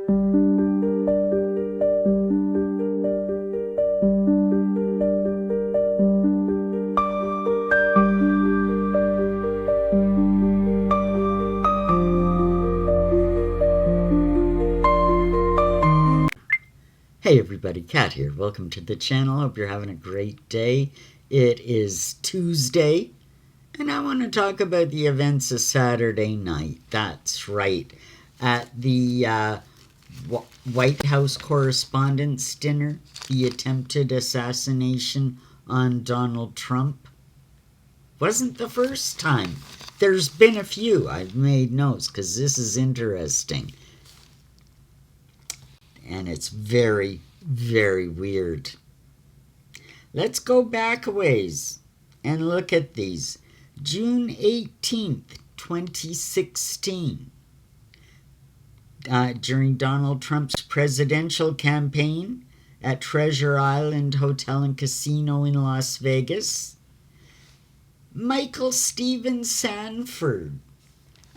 Hey everybody, Kat here. Welcome to the channel. Hope you're having a great day. It is Tuesday, and I want to talk about the events of Saturday night. That's right. At the White House Correspondents' Dinner, the attempted assassination on Donald Trump wasn't the first time. There's been a few. I've made notes because this is interesting. And it's very, very weird. Let's go back a ways and look at these. June 18th, 2016. During Donald Trump's presidential campaign at Treasure Island Hotel and Casino in Las Vegas, Michael Stephen Sanford,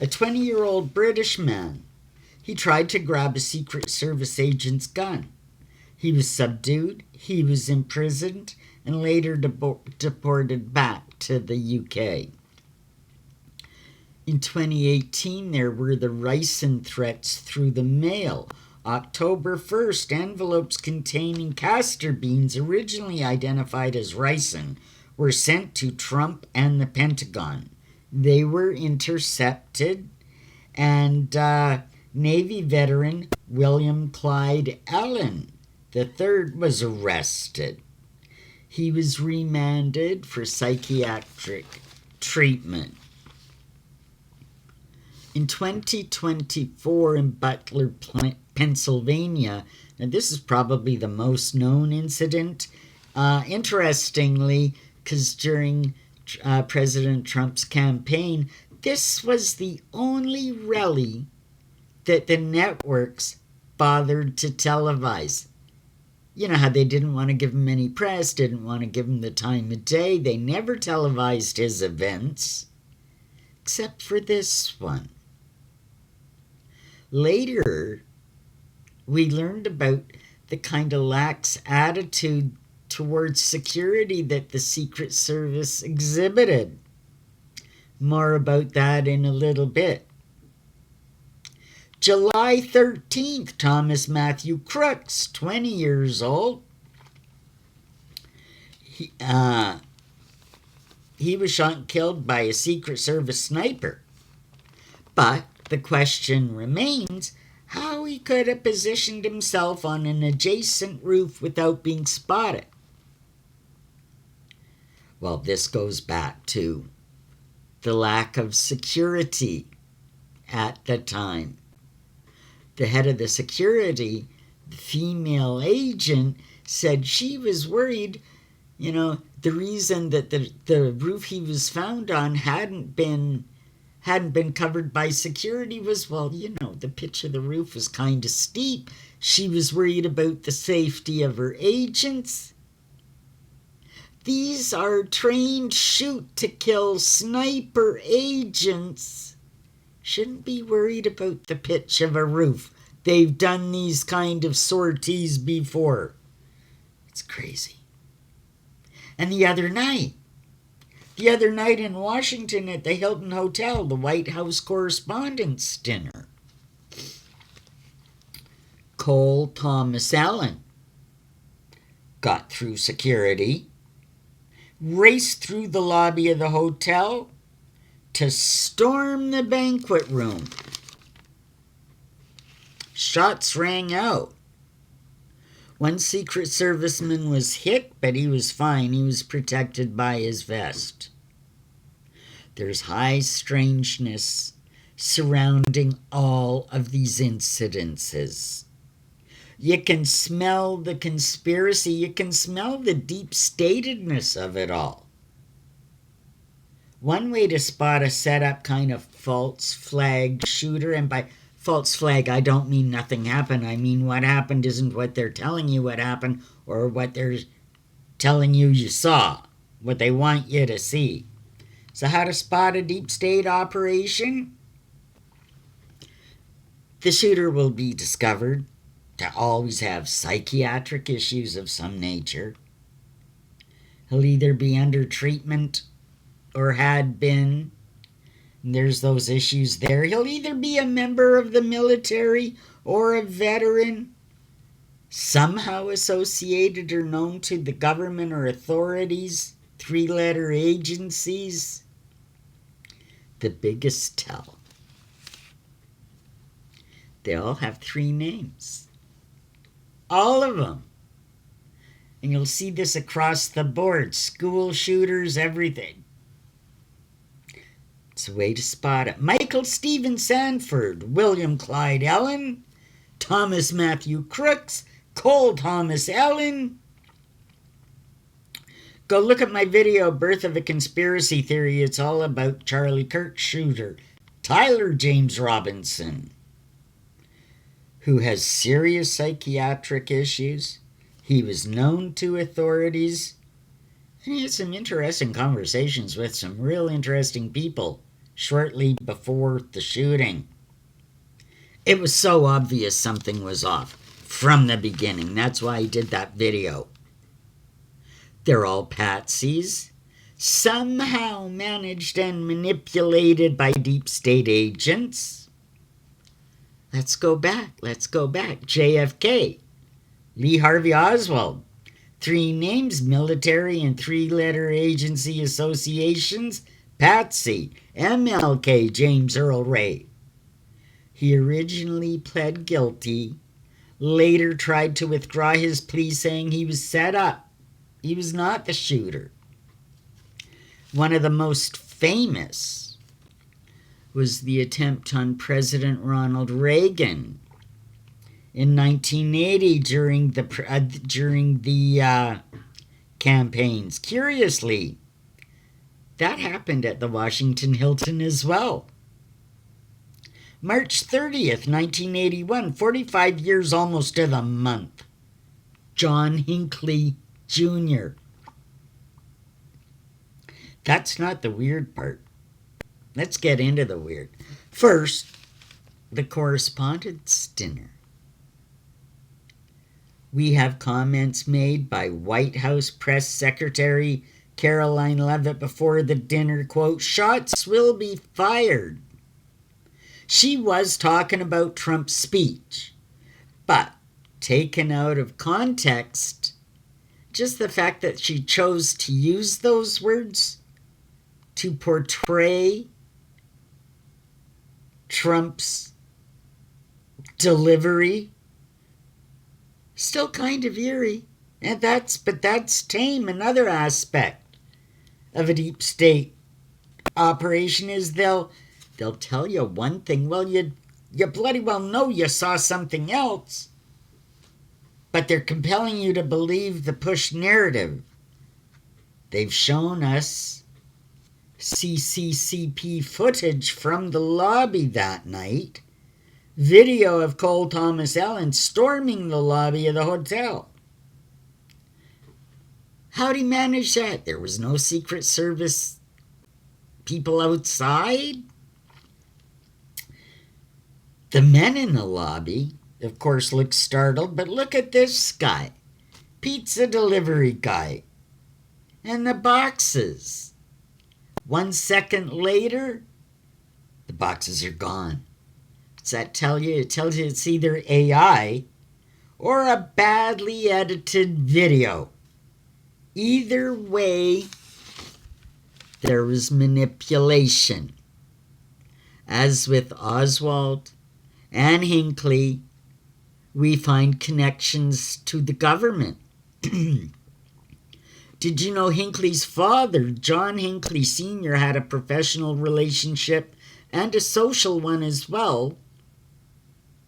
a 20-year-old British man, he tried to grab a Secret Service agent's gun. He was subdued, he was imprisoned, and later deported back to the UK. In 2018, there were the ricin threats through the mail. October 1st, envelopes containing castor beans, originally identified as ricin, were sent to Trump and the Pentagon. They were intercepted, and Navy veteran William Clyde Allen III was arrested. He was remanded for psychiatric treatment. In 2024 in Butler, Pennsylvania, and this is probably the most known incident, interestingly, because during President Trump's campaign, this was the only rally that the networks bothered to televise. You know how they didn't want to give him any press, didn't want to give him the time of day. They never televised his events, except for this one. Later, we learned about the kind of lax attitude towards security that the Secret Service exhibited. More about that in a little bit. July 13th, Thomas Matthew Crooks, 20 years old. He was shot and killed by a Secret Service sniper. But the question remains how he could have positioned himself on an adjacent roof without being spotted. Well, this goes back to the lack of security at the time. The head of the security, the female agent, said she was worried, the reason that the roof he was found on hadn't been covered by security was, the pitch of the roof was kind of steep. She was worried about the safety of her agents. These are trained shoot-to-kill sniper agents. Shouldn't be worried about the pitch of a roof. They've done these kind of sorties before. It's crazy. And the other night in Washington at the Hilton Hotel, the White House Correspondents' Dinner, Cole Thomas Allen got through security, raced through the lobby of the hotel to storm the banquet room. Shots rang out. One Secret Serviceman was hit, but he was fine. He was protected by his vest. There's high strangeness surrounding all of these incidences. You can smell the conspiracy. You can smell the deep-statedness of it all. One way to spot a set-up kind of false flag shooter, and by false flag I don't mean nothing happened, I mean what happened isn't what they're telling you what happened or what they're telling you saw, what they want you to see. So how to spot a deep state operation? The shooter will be discovered to always have psychiatric issues of some nature. He'll either be under treatment or had been. There's those issues there. He'll either be a member of the military or a veteran, somehow associated or known to the government or authorities, three-letter agencies. The biggest tell. They all have 3 names. All of them. And you'll see this across the board. School shooters, everything. It's a way to spot it. Michael Stephen Sanford, William Clyde Allen, Thomas Matthew Crooks, Cole Thomas Allen. Go look at my video, Birth of a Conspiracy Theory. It's all about Charlie Kirk shooter. Tyler James Robinson, who has serious psychiatric issues. He was known to authorities, and he had some interesting conversations with some real interesting people shortly before the shooting. It was so obvious something was off from the beginning. That's why I did that video. They're all patsies, somehow managed and manipulated by deep state agents. Let's go back. JFK. Lee Harvey Oswald. 3 names, military and 3-letter agency associations. Patsy. MLK, James Earl Ray. He originally pled guilty, later tried to withdraw his plea saying he was set up. He was not the shooter. One of the most famous was the attempt on President Ronald Reagan in 1980 during the campaigns. Curiously, that happened at the Washington Hilton as well. March 30th, 1981, 45 years almost to the month. John Hinckley Jr. That's not the weird part. Let's get into the weird. First, the correspondence dinner. We have comments made by White House Press Secretary Caroline Leavitt before the dinner, quote, "Shots will be fired." She was talking about Trump's speech, but taken out of context, just the fact that she chose to use those words to portray Trump's delivery, still kind of eerie. And that's tame. Another aspect of a deep state operation is they'll tell you one thing. Well, you bloody well know you saw something else, but they're compelling you to believe the push narrative. They've shown us CCCP footage from the lobby that night, video of Cole Thomas Allen storming the lobby of the hotel. How'd he manage that? There was no Secret Service people outside. The men in the lobby, of course, look startled, but look at this guy. Pizza delivery guy. And the boxes. 1 second later, the boxes are gone. What's that tell you? It tells you it's either AI or a badly edited video. Either way, there was manipulation. As with Oswald and Hinckley, we find connections to the government. Did you know Hinckley's father, John Hinckley Sr., had a professional relationship and a social one as well,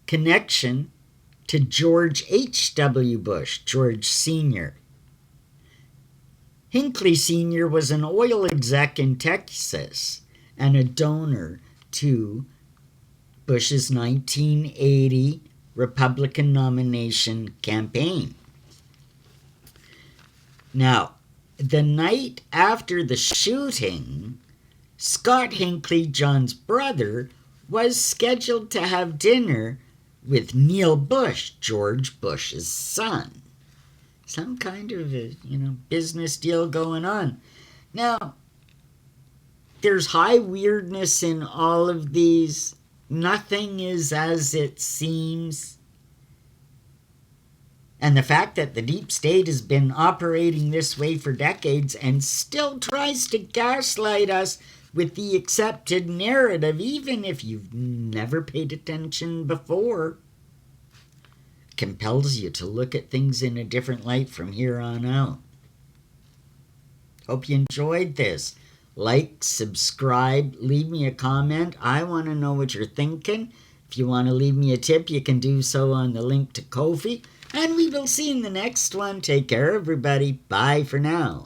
connection to George H.W. Bush, George Sr. Hinckley Sr. was an oil exec in Texas and a donor to Bush's 1980 Republican nomination campaign. Now, the night after the shooting, Scott Hinckley, John's brother, was scheduled to have dinner with Neil Bush, George Bush's son. Some kind of a, business deal going on. Now, there's high weirdness in all of these. Nothing is as it seems. And the fact that the deep state has been operating this way for decades and still tries to gaslight us with the accepted narrative, even if you've never paid attention before, compels you to look at things in a different light from here on out. Hope you enjoyed this. Like, subscribe, leave me a comment. I want to know what you're thinking. If you want to leave me a tip, you can do so on the link to Ko-fi. And we will see you in the next one. Take care, everybody. Bye for now.